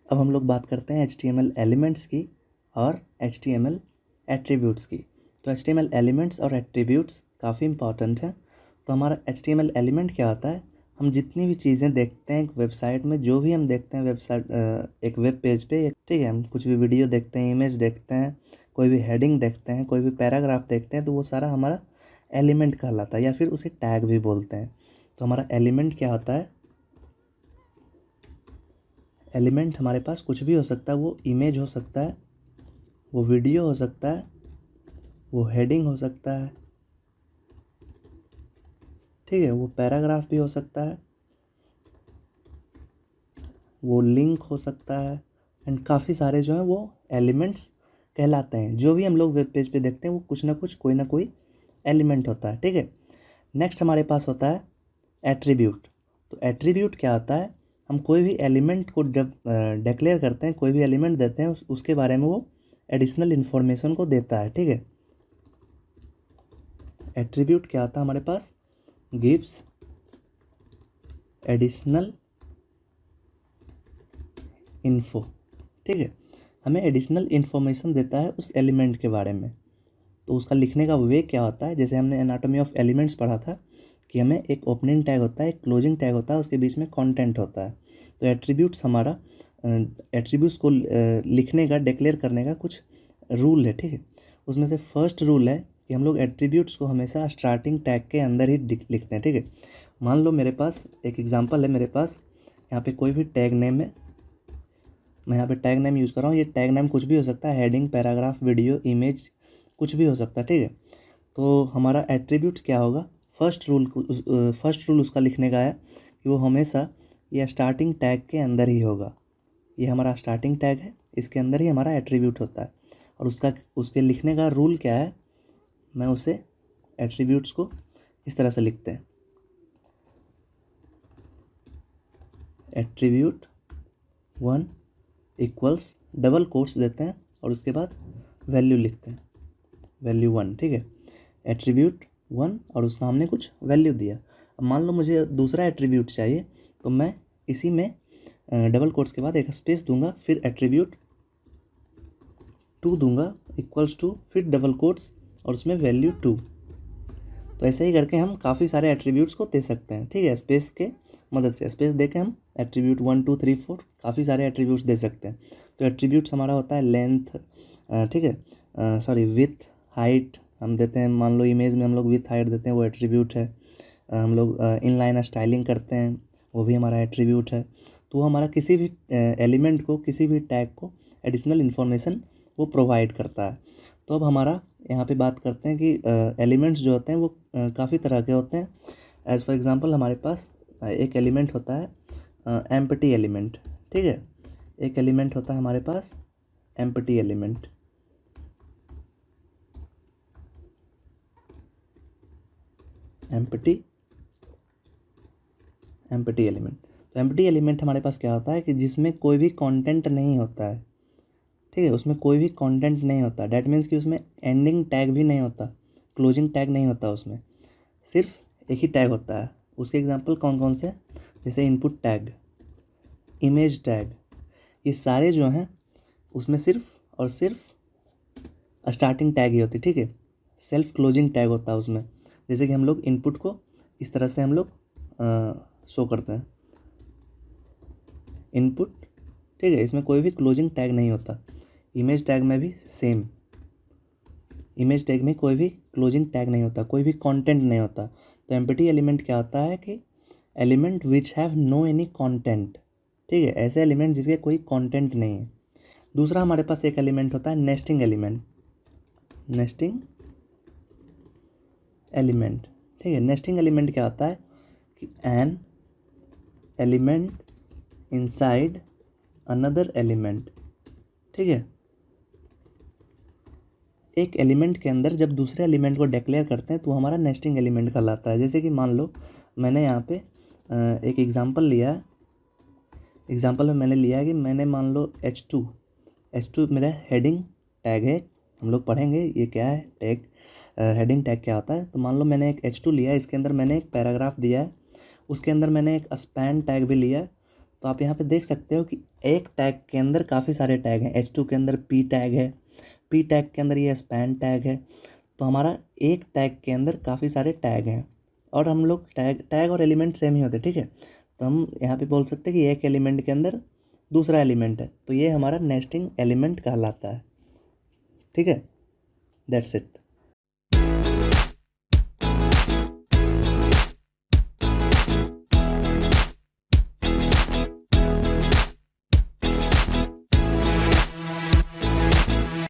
अब हम लोग बात करते हैं HTML एलिमेंट्स की और HTML एट्रीब्यूट्स की। तो HTML एलिमेंट्स और एट्रीब्यूट्स काफ़ी इंपॉर्टेंट है। तो हमारा HTML एलिमेंट क्या होता है, हम जितनी भी चीज़ें देखते हैं एक वेबसाइट में, जो भी हम देखते हैं वेबसाइट एक वेब पेज पे, ठीक है, हम कुछ भी वीडियो देखते हैं, इमेज देखते हैं, कोई भी हेडिंग देखते हैं, कोई भी पैराग्राफ देखते हैं, तो वो सारा हमारा एलिमेंट कहलाता है या फिर उसे टैग भी बोलते हैं। तो हमारा एलिमेंट क्या होता है, एलिमेंट हमारे पास कुछ भी हो सकता है। वो इमेज हो सकता है, वो वीडियो हो सकता है, वो हेडिंग हो सकता है, ठीक है, वो पैराग्राफ भी हो सकता है, वो लिंक हो सकता है, एंड काफ़ी सारे जो हैं वो एलिमेंट्स कहलाते हैं। जो भी हम लोग वेब पेज पे देखते हैं वो कुछ ना कुछ, कोई ना कोई एलिमेंट होता है, ठीक है। नेक्स्ट हमारे पास होता है एट्रीब्यूट। तो एट्रीब्यूट क्या होता है, हम कोई भी एलिमेंट को जब डिक्लेयर करते हैं, कोई भी एलिमेंट देते हैं, उसके बारे में वो एडिशनल इन्फॉर्मेशन को देता है, ठीक है। एट्रीब्यूट क्या होता है हमारे पास, गिव्स एडिशनल इन्फो, ठीक है, हमें एडिशनल इन्फॉर्मेशन देता है उस एलिमेंट के बारे में। तो उसका लिखने का वे क्या होता है, जैसे हमने एनाटॉमी ऑफ एलिमेंट्स पढ़ा था कि हमें एक ओपनिंग टैग होता है, एक क्लोजिंग टैग होता है, उसके बीच में कंटेंट होता है। तो एट्रीब्यूट्स हमारा एट्रीब्यूट्स को लिखने का, डिक्लेयर करने का कुछ रूल है, ठीक है। उसमें से फर्स्ट रूल है कि हम लोग एट्रीब्यूट्स को हमेशा स्टार्टिंग टैग के अंदर ही लिखते हैं, ठीक है। मान लो मेरे पास एक एग्जांपल है, मेरे पास यहाँ पे कोई भी टैग नेम है, मैं यहाँ पे टैग नेम यूज़ कर रहा हूँ। ये टैग नेम कुछ भी हो सकता है, हेडिंग, पैराग्राफ, वीडियो, इमेज, कुछ भी हो सकता है, ठीक है। तो हमारा एट्रीब्यूट्स क्या होगा, फर्स्ट रूल उसका लिखने का है कि वो हमेशा ये स्टार्टिंग टैग के अंदर ही होगा। ये हमारा स्टार्टिंग टैग है, इसके अंदर ही हमारा एट्रीब्यूट होता है। और उसके लिखने का रूल क्या है, मैं उसे एट्रीब्यूट्स को इस तरह से लिखते हैं, एट्रीब्यूट 1 इक्वल्स, डबल कोट्स देते हैं और उसके बाद वैल्यू लिखते हैं, वैल्यू 1, ठीक है। एट्रीब्यूट 1 और उसका हमने कुछ वैल्यू दिया। अब मान लो मुझे दूसरा एट्रीब्यूट चाहिए, तो मैं इसी में डबल कोट्स के बाद एक स्पेस दूंगा, फिर एट्रीब्यूट 2 दूंगा इक्वल्स टू, फिर डबल कोट्स और उसमें वैल्यू 2। तो ऐसे ही करके हम काफ़ी सारे एट्रीब्यूट्स को दे सकते हैं, ठीक है। स्पेस के मदद से, स्पेस दे के हम एट्रीब्यूट 1 2 3 4 काफ़ी सारे एट्रीब्यूट्स दे सकते हैं। तो एट्रीब्यूट्स हमारा होता है लेंथ, ठीक है, सॉरी विथ, हाइट हम देते हैं। मान लो इमेज में हम लोग विथ हाइट देते हैं, वो एट्रीब्यूट है। हम लोग इनलाइन स्टाइलिंग करते हैं, वो भी हमारा एट्रीब्यूट है। तो वो हमारा किसी भी एलिमेंट को, किसी भी टैग को एडिशनल इन्फॉर्मेशन वो प्रोवाइड करता है। तो अब हमारा यहाँ पे बात करते हैं कि एलिमेंट्स जो होते हैं वो काफ़ी तरह के होते हैं। एज़ फॉर एग्जांपल हमारे पास एक एलिमेंट होता है एम्प्टी एलिमेंट, ठीक है। एक एलिमेंट होता है हमारे पास एम्प्टी एलिमेंट, एम्प्टी एलिमेंट। तो एम्प्टी एलिमेंट हमारे पास क्या होता है कि जिसमें कोई भी कंटेंट नहीं होता है, ठीक है, उसमें कोई भी कंटेंट नहीं होता। डैट मीन्स कि उसमें एंडिंग टैग भी नहीं होता, क्लोजिंग टैग नहीं होता, उसमें सिर्फ एक ही टैग होता है। उसके एग्जांपल कौन कौन से, जैसे इनपुट टैग, इमेज टैग, ये सारे जो हैं उसमें सिर्फ और सिर्फ स्टार्टिंग टैग ही होती, ठीक है। सेल्फ क्लोजिंग टैग होता है उसमें। जैसे कि हम लोग इनपुट को इस तरह से हम लोग शो करते हैं, इनपुट, ठीक है, इसमें कोई भी क्लोजिंग टैग नहीं होता। इमेज टैग में भी सेम, इमेज टैग में कोई भी क्लोजिंग टैग नहीं होता, कोई भी कंटेंट नहीं होता। तो एम्प्टी एलिमेंट क्या होता है कि element which have no any content, ठीक है, ऐसे एलिमेंट जिसके कोई कंटेंट नहीं है। दूसरा हमारे पास एक एलिमेंट होता है नेस्टिंग एलिमेंट, नेस्टिंग एलिमेंट, ठीक है। नेस्टिंग एलिमेंट क्या होता है कि an element inside another element, ठीक है। एक एलिमेंट के अंदर जब दूसरे एलिमेंट को डिक्लेयर करते हैं तो हमारा नेस्टिंग एलिमेंट कहलाता है। जैसे कि मान लो मैंने यहाँ पे एक एग्जांपल लिया है, एग्जांपल में मैंने लिया है कि मैंने मान लो H2 मेरा हेडिंग टैग है। हम लोग पढ़ेंगे ये क्या है टैग, हेडिंग टैग क्या होता है। तो मान लो मैंने एक H2 लिया है, इसके अंदर मैंने एक पैराग्राफ दिया है, उसके अंदर मैंने एक स्पैन टैग भी लिया है। तो आप यहाँ पे देख सकते हो कि एक टैग के अंदर काफ़ी सारे टैग हैं। H2 के अंदर P टैग है, P टैग के अंदर ये स्पैन टैग है। तो हमारा एक टैग के अंदर काफ़ी सारे टैग हैं और हम लोग टैग और एलिमेंट सेम ही होते हैं, ठीक है। तो हम यहाँ पे बोल सकते हैं कि एक एलिमेंट के अंदर दूसरा एलिमेंट है, तो ये हमारा नेस्टिंग एलिमेंट कहलाता है, ठीक है। That's it.